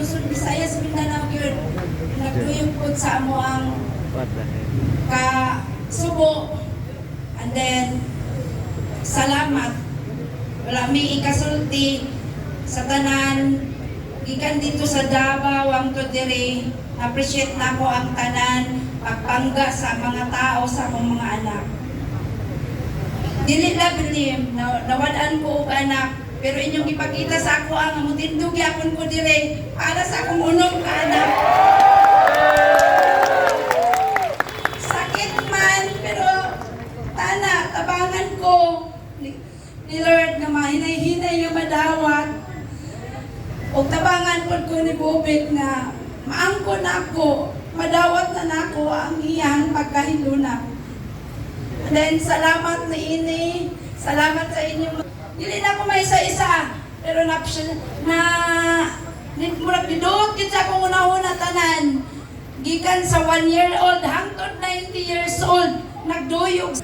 Luzon, Visayas, Mindanao yun. Nagtuyong po sa amo ang kasubo. And then, salamat. Wala may ikasulti sa tanan. Gikan dito sa Davao, ang to dire. Appreciate na ko ang tanan. Pagpangga sa mga tao, sa akong mga anak. Dili na bilim, nawadaan ko og anak. Pero inyong ipakita sa ako ang mutindog yapon ko dire para sa akong unog ka anak. Sakit man, pero tana, tabangan ko ni Lord na mahinay-hinay nga madawat. O tabangan ko ni Bobet nga maangkon ako, madawat na nako ang iyang pagkahiluna. And then, salamat na ini, salamat sa inyo. Dili na ako may isa-isa, pero murag didot kita akong una-una tanan. Gikan sa 1-year-old hangtod 90 years old, nagduyog.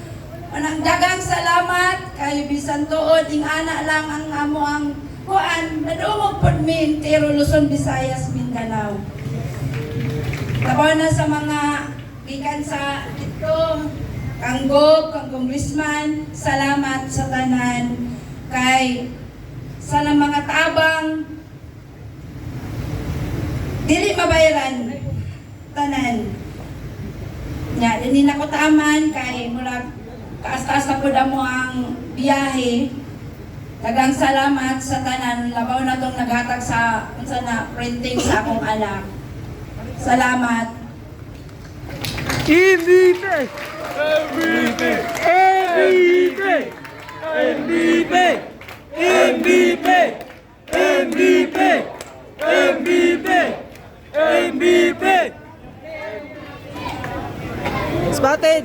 Manang dagang salamat, kayo bisan tuod, ing ana lang ang amo ang kuan, nadumog pod mi, Tero, Luzon, Visayas, Mindanao. Tabaw na sa mga gikan sa ito, Kanggob, kang congressman, salamat sa tanan. Kay sa mga tabang dili mabayaran tanan nya dinhi na ko taman kay murag kaas-taas na pud amo ang biyahe. Daghang salamat sa tanan, labaw na tong naghatag sa unsa na printing sa akong anak. Salamat. MVP MVP MVP MVP MVP MVP MVP MVP Spotted.